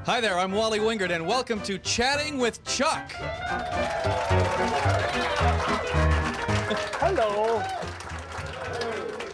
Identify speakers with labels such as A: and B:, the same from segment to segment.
A: Hi there, I'm Wally Wingert, and welcome to Chatting with Chuck.
B: Hello.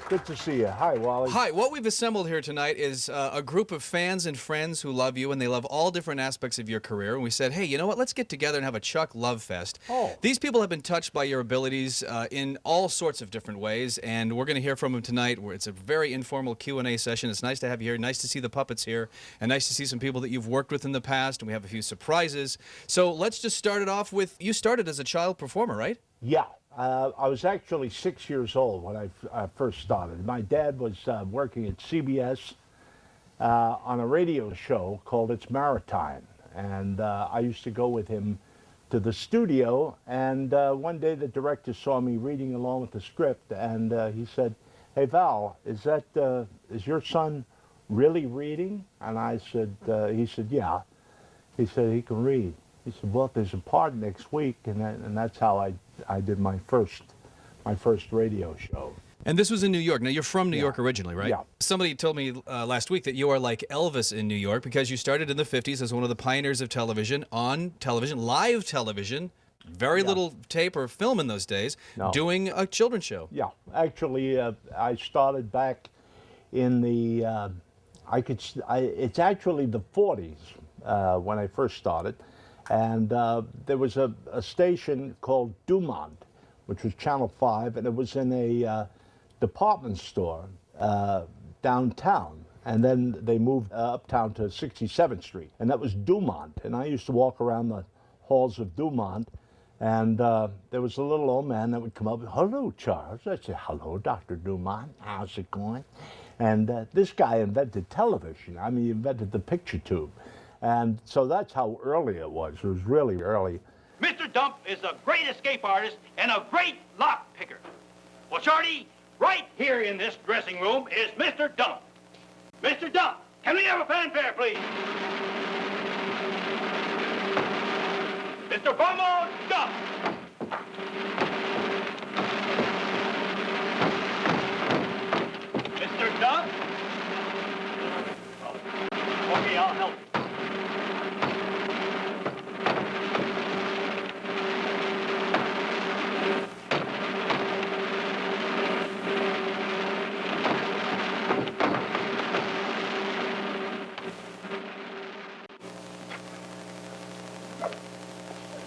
B: Good to see you. Hi, Wally.
A: Hi, what we've assembled here tonight is a group of fans and friends who love you, and they love all different aspects of your career. And we said, hey, you know what, let's get together and have a Chuck Love Fest.
B: Oh.
A: These people have been touched by your abilities in all sorts of different ways, and we're going to hear from them tonight. It's a very informal Q&A session. It's nice to have you here, nice to see the puppets here, and nice to see some people that you've worked with in the past, and we have a few surprises. So let's just start it off with, you started as a child performer, right?
B: Yeah. I was actually 6 years old when I first started. My dad was working at CBS on a radio show called It's Maritime. And I used to go with him to the studio. And one day the director saw me reading along with the script. And he said, hey, Val, is your son really reading? And I said, he said, yeah. He said, he can read. He said, well, there's a part next week, and that's how I did my first radio show.
A: And this was in New York. Now, you're from New York originally, right?
B: Yeah.
A: Somebody told me last week that you are like Elvis in New York because you started in the 50s as one of the pioneers of television, on television, live television, very little tape or film in those days, doing a children's show.
B: Yeah. Actually, I started back in the, it's actually the 40s when I first started. And there was a station called Dumont, which was Channel 5, and it was in a department store downtown. And then they moved uptown to 67th Street, and that was Dumont. And I used to walk around the halls of Dumont, and there was a little old man that would come up, hello, Charles. I'd say, hello, Dr. Dumont. How's it going? And this guy invented television. I mean, he invented the picture tube. And so that's how early it was. It was really early.
C: Mr. Dump is a great escape artist and a great lock picker. Well, Shorty, right here in this dressing room is Mr. Dump. Mr. Dump, can we have a fanfare, please? Mr. Bumbo Dump. Mr. Dump? Okay, I'll help you.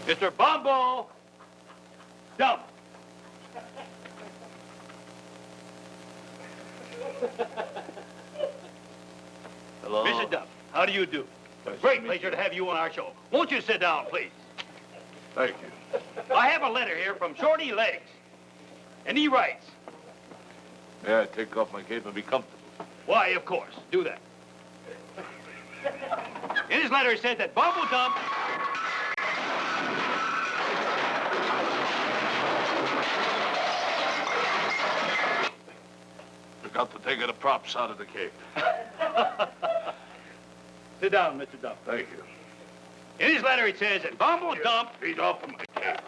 C: Mr. Bumbo Dump.
D: Hello.
C: Mr. Dump, how do you do? It's a great pleasure to have you on our show. Won't you sit down, please?
D: Thank you.
C: I have a letter here from Shorty Legs, and he writes.
D: May I take off my cape and be comfortable?
C: Why, of course. Do that. In his letter, he said that Bumbo Dump
D: Forgot to take the props out of the cape.
C: Sit down, Mr. Dump.
D: Thank you.
C: In his letter, it says that Bumbo Dump,
D: Feet off of my cape.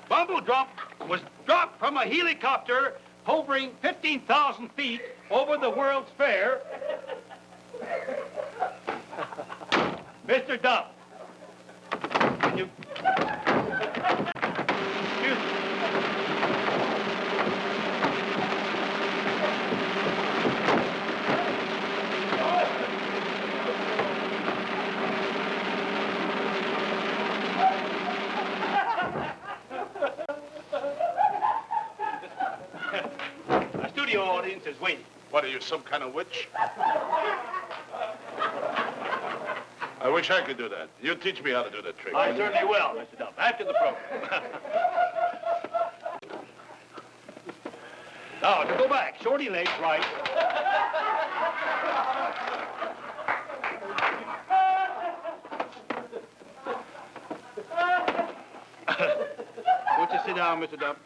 C: Bumbo Dump was dropped from a helicopter hovering 15,000 feet over the World's Fair. Mr. Dump, can you... Excuse me. Studio audience is waiting.
D: What, are you, some kind of witch? I wish I could do that. You teach me how to do that trick.
C: I certainly will, Mr. Dump, after the program. Now, to go back, Shorty Legs writes. Won't you sit down, Mr. Dump?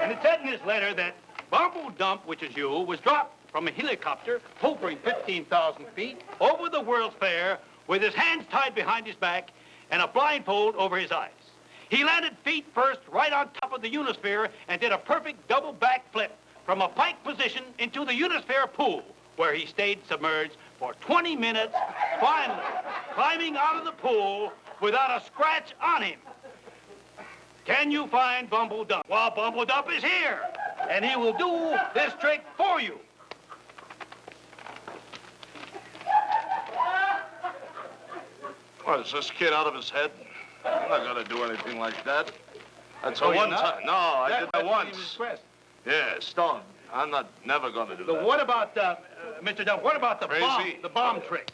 C: And it said in his letter that Bumbo Dump, which is you, was dropped from a helicopter hovering 15,000 feet over the World's Fair with his hands tied behind his back and a blindfold over his eyes. He landed feet first right on top of the Unisphere and did a perfect double back flip from a pike position into the Unisphere pool, where he stayed submerged for 20 minutes, finally climbing out of the pool without a scratch on him. Can you find Bumble Dump? Well, Bumble Dump is here, and he will do this trick for you.
D: What, is this kid out of his head? I'm not gonna do anything like that. That's a
C: Oh, you're
D: one
C: not?
D: time. No, I did that once.
C: Expressed.
D: Yes, don't. I'm never gonna do that.
C: What about, Mr. Dump, what about the
D: Crazy?
C: bomb trick?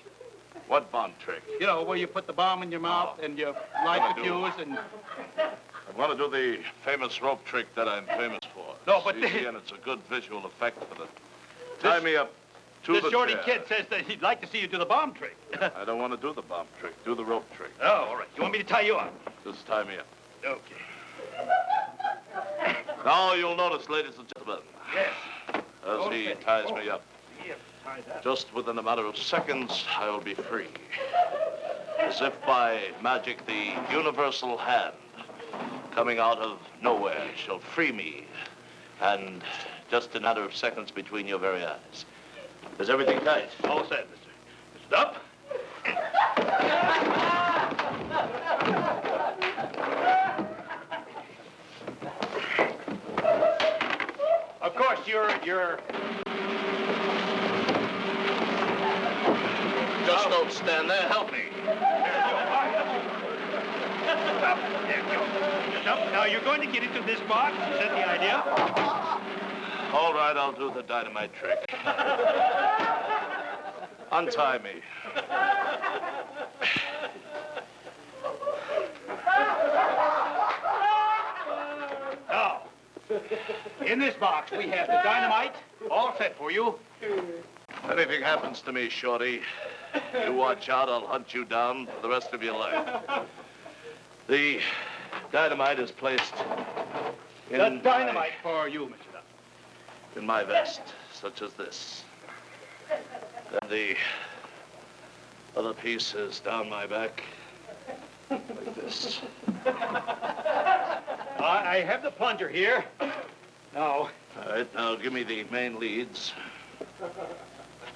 D: What bomb trick?
C: You know, where you put the bomb in your mouth and you light the fuse and...
D: I'm gonna do the famous rope trick that I'm famous for.
C: No, but
D: It's easy and it's a good visual effect for the... Tie me up to the
C: This shorty
D: chair.
C: kid says that he'd like to see you do the bomb trick.
D: I don't want to do the bomb trick. Do the rope trick.
C: Oh, all right. You want me to tie you up?
D: Just tie me up.
C: Okay.
D: Now you'll notice, ladies and gentlemen,
C: Yes.
D: as he
C: Okay.
D: ties me up,
C: Here, tie that.
D: just within a matter of seconds, I will be free. As if by magic, the universal hand coming out of nowhere shall free me. And just a matter of seconds between your very eyes. Is everything tight?
C: All set, mister. Stop. Of course, you're...
D: Just don't stand there. Help me.
C: Now, you're going to get into this box. Is that the idea?
D: All right, I'll do the dynamite trick. Untie me.
C: Now, in this box, we have the dynamite all set for you.
D: If anything happens to me, Shorty, you watch out. I'll hunt you down for the rest of your life. The dynamite is placed in
C: The dynamite for you, Mr. Dunn.
D: in my vest, such as this. And the other piece is down my back, like this.
C: I have the plunger here. Now,
D: All right, now give me the main leads.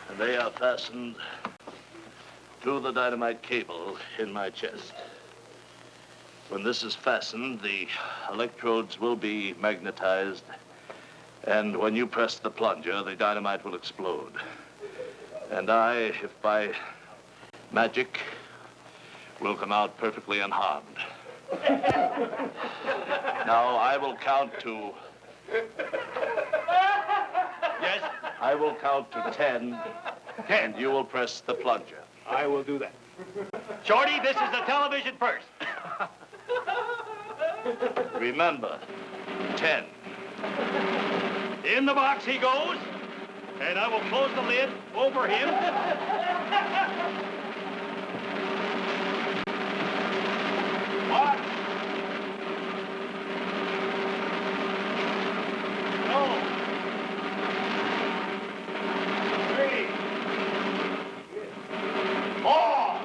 D: And they are fastened to the dynamite cable in my chest. When this is fastened, the electrodes will be magnetized. And when you press the plunger, the dynamite will explode. And I, if by magic, will come out perfectly unharmed. Now, I will count to...
C: yes,
D: I will count to 10, and you will press the plunger.
C: I will do that. Shorty, this is the television first.
D: Remember, 10.
C: In the box he goes, and I will close the lid over him. One. Two. 3. 4.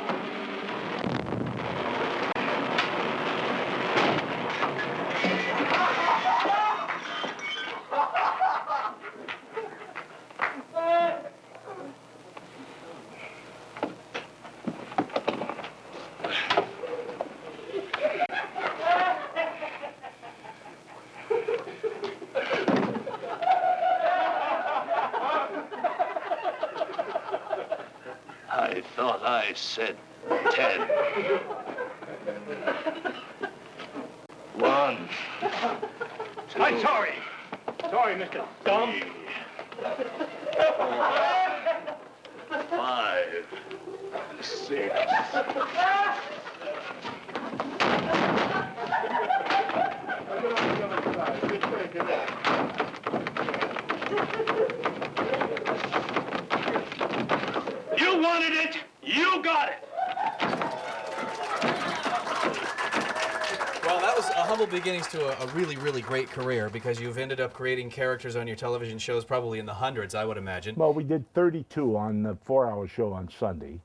D: I thought I said 10. 1. 2.
C: I'm sorry. Sorry, Mr. Dumb.
D: 5. 6.
C: You wanted it. You got it.
A: Well, that was a humble beginnings to a really, really great career, because you've ended up creating characters on your television shows probably in the hundreds, I would imagine.
B: Well, we did 32 on the 4-hour show on Sunday.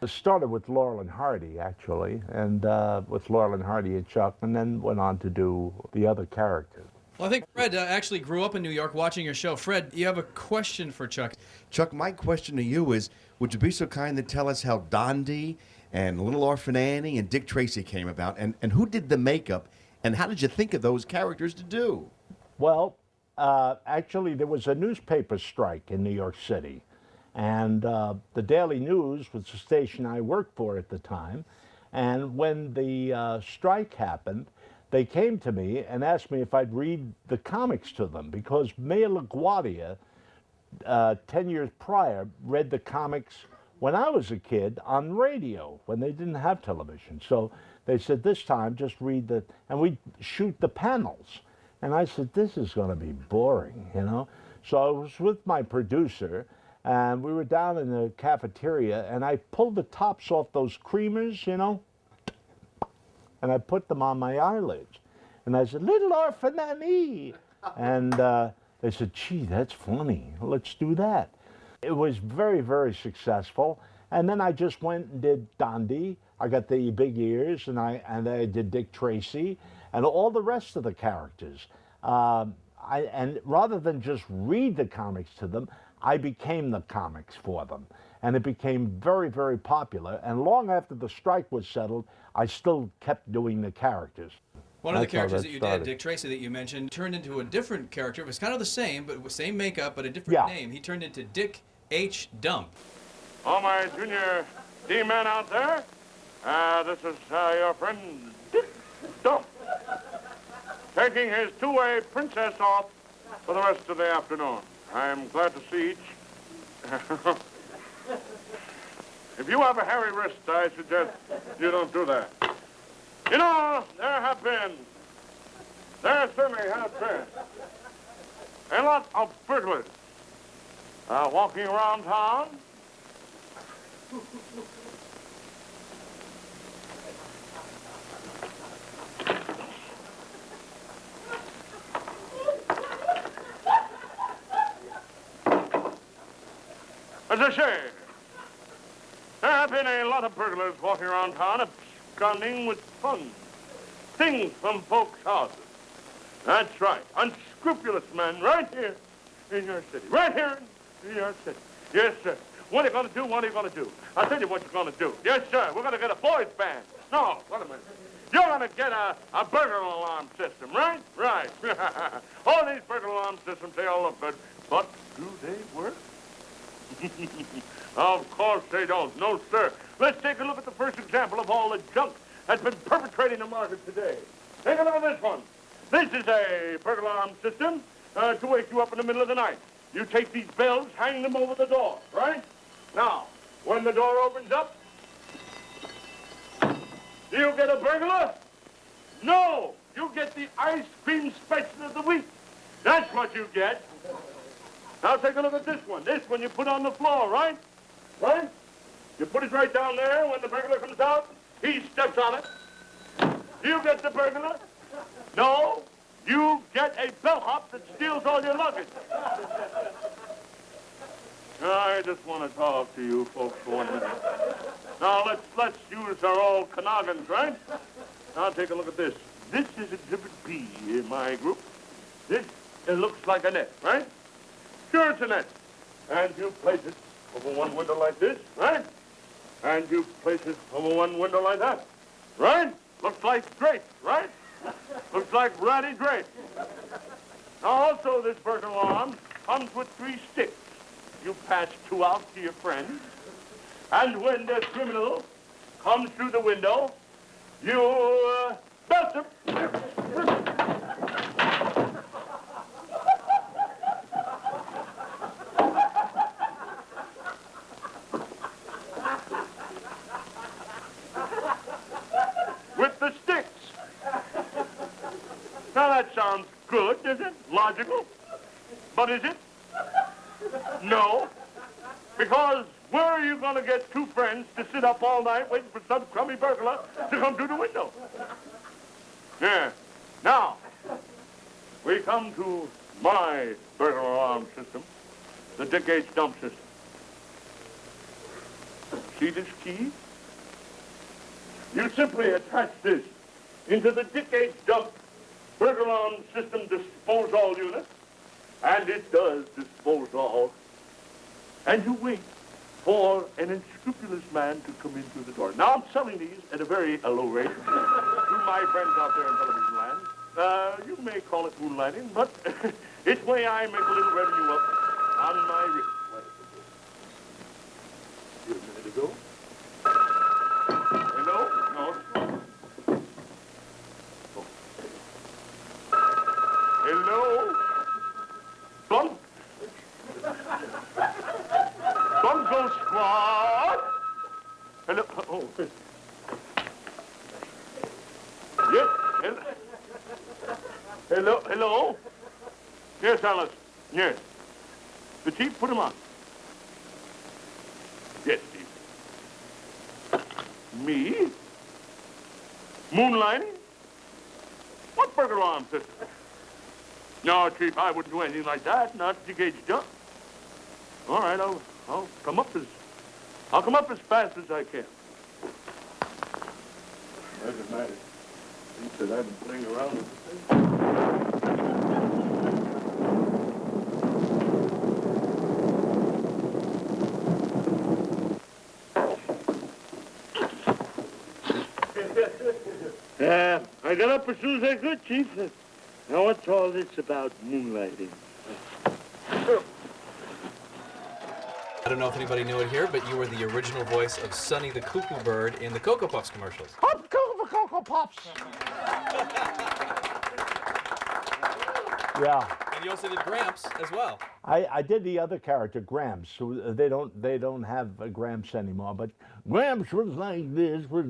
B: It started with Laurel and Hardy, actually, and with Laurel and Hardy and Chuck, and then went on to do the other characters.
A: Well, I think Fred actually grew up in New York watching your show. Fred, you have a question for Chuck.
E: Chuck, my question to you is, would you be so kind to tell us how Dondi and Little Orphan Annie and Dick Tracy came about, and who did the makeup, and how did you think of those characters to do?
B: Well, actually, there was a newspaper strike in New York City. And the Daily News was the station I worked for at the time. And when the strike happened, they came to me and asked me if I'd read the comics to them, because Mayor LaGuardia, 10 years prior, read the comics when I was a kid on radio, when they didn't have television. So they said, this time, just read and we'd shoot the panels. And I said, this is going to be boring, you know? So I was with my producer, and we were down in the cafeteria, and I pulled the tops off those creamers, you know, and I put them on my eyelids. And I said, Little Orphan Annie. And they said, gee, that's funny. Let's do that. It was very, very successful. And then I just went and did Dondi. I got the big ears, and I did Dick Tracy, and all the rest of the characters. And rather than just read the comics to them, I became the comics for them. And it became very, very popular. And long after the strike was settled, I still kept doing the characters.
A: One of the
B: That's how
A: characters
B: that
A: that you
B: started.
A: did, Dick Tracy, that you mentioned, turned into a different character. It was kind of the same, but with same makeup, but a different name. He turned into Dick H. Dump.
F: All my junior D-men out there, this is your friend Dick Dump, taking his two-way princess off for the rest of the afternoon. I'm glad to see each. If you have a hairy wrist, I suggest you don't do that. You know, there certainly have been a lot of burglars walking around town. As I say, there have been a lot of burglars walking around town absconding with funds, things from folks' houses. That's right, unscrupulous men right here in your city, right here in your city. Yes, sir. What are you going to do? What are you going to do? I'll tell you what you're going to do. Yes, sir. We're going to get a boys' band. No, wait a minute. You're going to get a burglar alarm system, right? Right. All these burglar alarm systems, they all look good. But do they work? Of course they don't. No, sir. Let's take a look at the first example of all the junk that's been perpetrating the market today. Take a look at this one. This is a burglar alarm system to wake you up in the middle of the night. You take these bells, hang them over the door, right? Now, when the door opens up, do you get a burglar? No, you get the ice cream special of the week. That's what you get. Now take a look at this one. This one you put on the floor, right? Right? You put it right down there. When the burglar comes out, he steps on it. You get the burglar. No, you get a bellhop that steals all your luggage. I just want to talk to you folks for 1 minute. Now, let's use our old canoggins, right? Now, take a look at this. This is Exhibit B in my group. This, it looks like a net, right? Sure, it's a net. And you place it over one window like this, right? And you place it over one window like that, right? Looks like drapes, right? Looks like ratty drapes. Now, also, this burglar alarm comes with 3 sticks. You pass 2 out to your friends. And when the criminal comes through the window, you belt him. With the sticks. Now that sounds good, is it? Logical. But is it? No. Because where are you going to get 2 friends to sit up all night waiting for some crummy burglar to come through the window? Yeah. Now, we come to my burglar alarm system, the Dick H. Dump system. See this key? You simply attach this into the Dick H. Dump burglar alarm system disposal unit, and it does dispose all. And you wait for an unscrupulous man to come in through the door. Now, I'm selling these at a very low rate to my friends out there in television land. You may call it moonlighting, but it's the way I make a little revenue up on my wrist. Here a minute ago. Hello? No. Oh. Hello? Bunk? Bunko Squad? Hello? Oh. Yes? Hello? Hello? Yes, Alice. Yes. The chief, put him on. Yes, Chief. Me? Moonlighting? What burglar alarm system? No, Chief, I wouldn't do anything like that. Not to gauge jump. All right, I'll come up as fast as I can. Doesn't matter. He said I've been playing around with the thing. I got up as soon as I could, Chief. Now, what's all this about moonlighting?
A: I don't know if anybody knew it here, but you were the original voice of Sonny the Cuckoo Bird in the Cocoa Puffs commercials.
B: Up Cocoa Puffs. Yeah.
A: And you also did Gramps as well.
B: I did the other character, Gramps. Who they don't have Gramps anymore, but Gramps was like this, was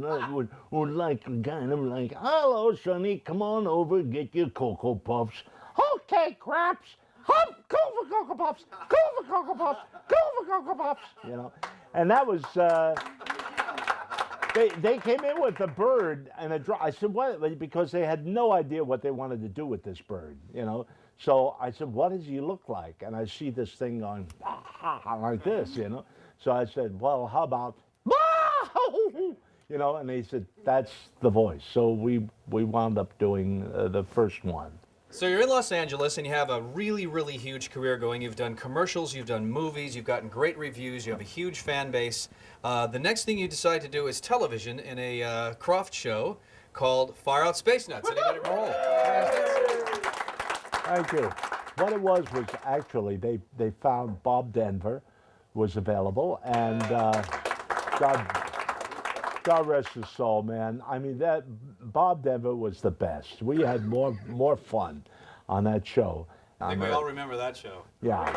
B: like kind of like, hello, Sonny, come on over, get your Cocoa Puffs. Okay, Gramps. Hop, go for Cocoa Puffs, go for Cocoa Puffs, go for Cocoa Puffs. You know, and that was. They came in with the bird and a draw. I said, what? Because they had no idea what they wanted to do with this bird, you know. So I said, what does he look like? And I see this thing going like this, you know. So I said, well, how about, you know, and they said, that's the voice. So we wound up doing the first one.
A: So you're in Los Angeles and you have a really, really huge career going. You've done commercials, you've done movies, you've gotten great reviews, you have a huge fan base. The next thing you decide to do is television in a Croft show called Fire Out Space Nuts. Anybody roll?
B: Thank you. What it was actually they found Bob Denver was available, and God rest his soul, man. I mean, that Bob Denver was the best. We had more fun on that show.
A: I think we all remember that show.
B: Yeah.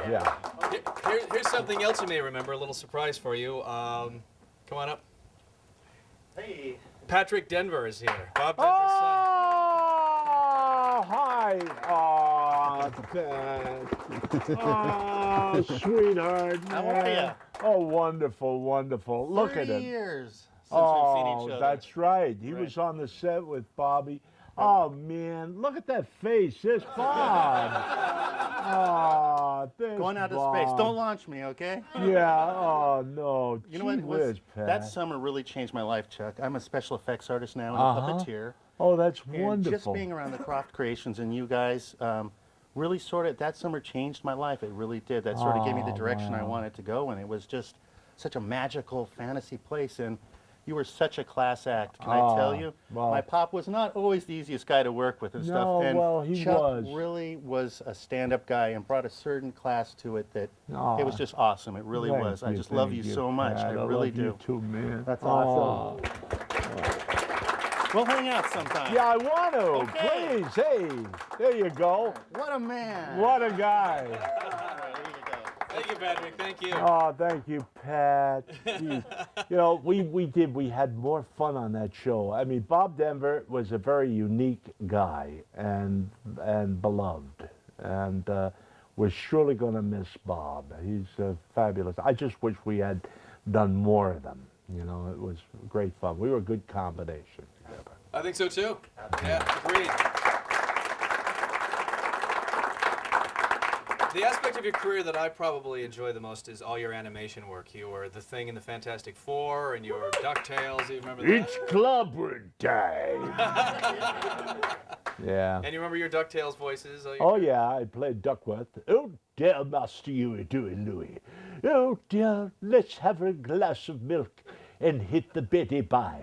A: Here's something else you may remember, a little surprise for you. Come on up.
G: Hey.
A: Patrick Denver is here. Bob Denver's son.
B: Oh, hi. Oh, Pat. Oh, sweetheart.
G: How are you?
B: Oh, wonderful, wonderful. Look at
G: 30
B: him.
G: years since we've seen each other.
B: That's right. He was on the set with Bobby. Oh, man, look at that face. There's Bob. Oh, there's
G: Going out to
B: Bob.
G: space. Don't launch me, okay?
B: Yeah, oh, no.
G: You know what?
B: Gee whiz, Pat.
G: That summer really changed my life, Chuck. I'm a special effects artist now and a puppeteer.
B: Oh, that's
G: And
B: wonderful.
G: just being around the Croft Creations and you guys really that summer changed my life. It really did. That sort of gave me the direction I wanted to go, and it was just such a magical fantasy place. And you were such a class act, can I tell you?
B: Well,
G: my pop was not always the easiest guy to work with and stuff.
B: No,
G: And
B: well, he
G: Chuck
B: was.
G: really was a stand-up guy and brought a certain class to it that it was just awesome. It really
B: Thank
G: was. I
B: you,
G: just love
B: thank
G: you so much.
B: Pat.
G: I really
B: love
G: do.
B: You too, man.
G: That's awesome. We'll hang out sometime.
B: Yeah, I want to.
G: Okay.
B: Please, hey, there you go.
G: What a man.
B: What a guy.
G: All right, there you go.
A: Thank you, Patrick. Thank you.
B: Oh, thank you, Pat. Jeez. You know, we had more fun on that show. I mean, Bob Denver was a very unique guy and beloved, and we're surely going to miss Bob. He's fabulous. I just wish we had done more of them. You know, it was great fun. We were a good combination together.
A: I think so too. Yeah, agreed. The aspect of your career that I probably enjoy the most is all your animation work. You were the Thing in the Fantastic Four, and you were DuckTales. You remember that?
B: It's clobber time. Yeah.
A: And you remember your DuckTales voices?
B: Oh, yeah, I played Duckworth. Oh, dear, Master, you are doing, Louis. Oh, dear, let's have a glass of milk and hit the Betty by.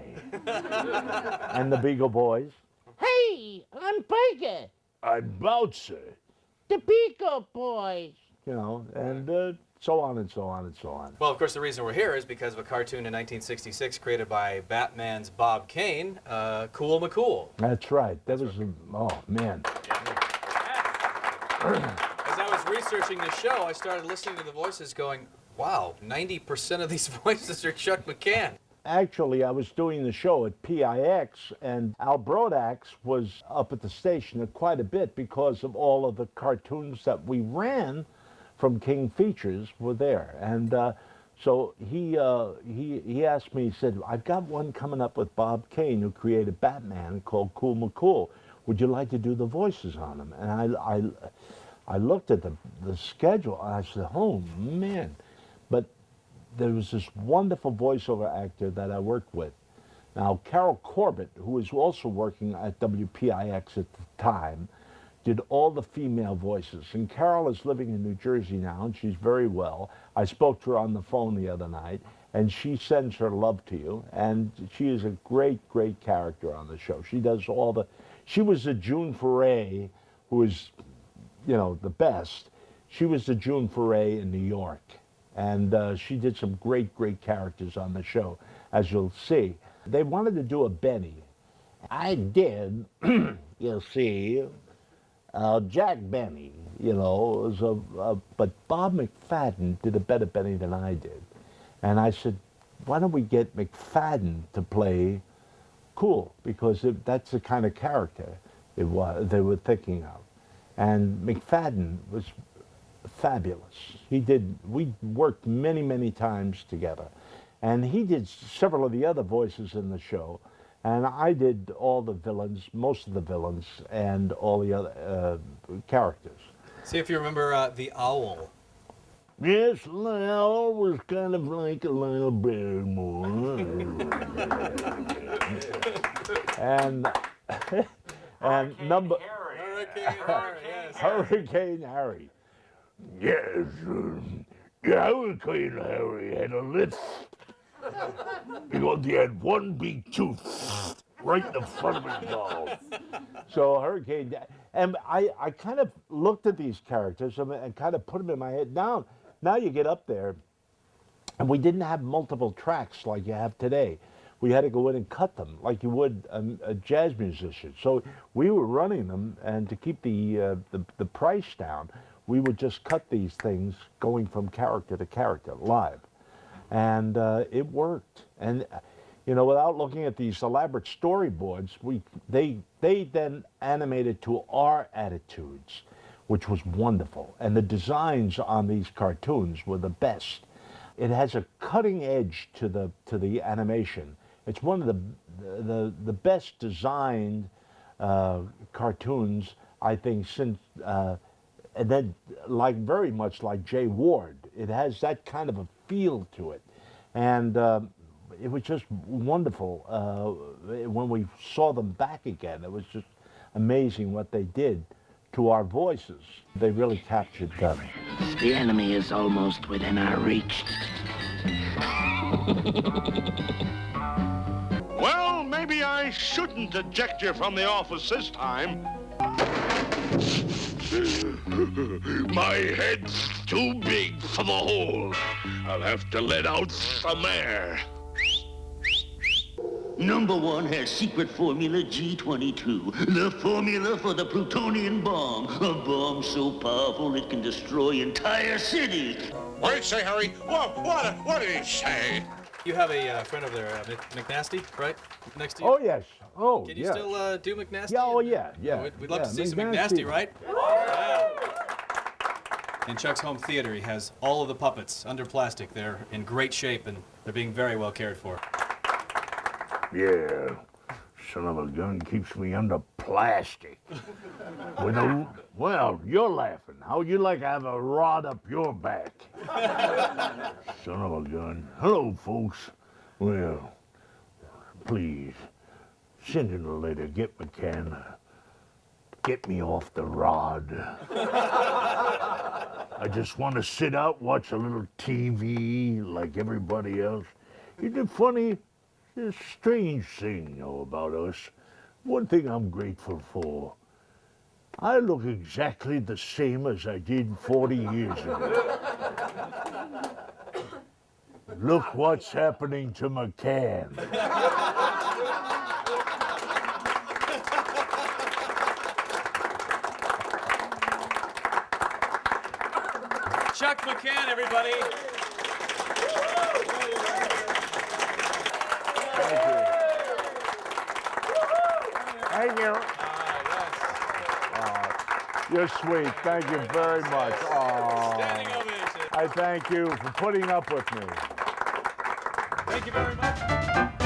B: And the Beagle Boys.
H: Hey, I'm Baker.
B: I'm Bouncer.
H: The Beagle Boys.
B: You know, and so on and so on and so on.
A: Well, of course, the reason we're here is because of a cartoon in 1966 created by Batman's Bob Kane, Cool McCool.
B: That's right. That was, oh, man.
A: As I was researching the show, I started listening to the voices going, wow, 90% of these voices are Chuck McCann.
B: Actually, I was doing the show at PIX, and Al Brodax was up at the station quite a bit because of all of the cartoons that we ran from King Features were there. And so he asked me, he said, I've got one coming up with Bob Kane, who created Batman, called Cool McCool. Would you like to do the voices on him? And I looked at the schedule, and I said, oh, man. But there was this wonderful voiceover actor that I worked with. Now, Carol Corbett, who was also working at WPIX at the time, did all the female voices. And Carol is living in New Jersey now, and she's very well. I spoke to her on the phone the other night, and she sends her love to you. And she is a great, great character on the show. She does all the... She was the June Foray, who is, you know, the best. She was the June Foray in New York. And she did some great, great characters on the show, as you'll see. They wanted to do a Benny. I did, you'll see, Jack Benny, you know. It was but Bob McFadden did a better Benny than I did. And I said, why don't we get McFadden to play Cool? Because that's the kind of character they were thinking of. And McFadden was fabulous. We worked many, many times together. And he did several of the other voices in the show. And I did all the villains, most of the villains, and all the other characters.
A: See if you remember the owl.
B: Yes, the owl was kind of like a little bird more. and number... Hurricane Harry. Yes, Hurricane Harry had a lisp because he had one big tooth right in the front of his mouth. So Hurricane, and I kind of looked at these characters and kind of put them in my head. Now you get up there, and we didn't have multiple tracks like you have today. We had to go in and cut them like you would a jazz musician. So we were running them, and to keep the price down, we would just cut these things going from character to character live. And it worked. And, you know, without looking at these elaborate storyboards, they then animated to our attitudes, which was wonderful. And the designs on these cartoons were the best. It has a cutting edge to the animation. It's one of the best designed cartoons, I think, since, and then very much like Jay Ward. It has that kind of a feel to it. And it was just wonderful when we saw them back again. It was just amazing what they did to our voices. They really captured them.
I: The enemy is almost within our reach.
F: Well, maybe I shouldn't eject you from the office this time. My head's too big for the hole. I'll have to let out some air.
I: Number one has secret formula G22, the formula for the plutonium bomb. A bomb so powerful it can destroy entire cities.
F: What did he say, Harry? What did he say?
A: You have a friend over there, McNasty, right? Next to you?
B: Oh, yes. Oh,
A: Can you
B: yes.
A: still do McNasty?
B: Yeah, oh, yeah, yeah.
A: We'd love to see some
B: McNasty.
A: McNasty, right? Yeah. In Chuck's home theater, he has all of the puppets under plastic. They're in great shape, and they're being very well cared for.
B: Yeah, son of a gun keeps me under plastic. Well, you're laughing. How would you like to have a rod up your back? Son of a gun. Hello, folks. Well, please, send in a letter. Get McCann
F: get me off the rod. I just want to sit out, watch a little TV like everybody else. It's a funny, a strange thing, about us. One thing I'm grateful for. I look exactly the same as I did 40 years ago. Look what's happening to McCann.
A: Chuck McCann, everybody.
F: Thank you.
B: You're sweet. Thank you very much.
A: Standing ovation.
B: I thank you for putting up with me.
A: Thank you very much.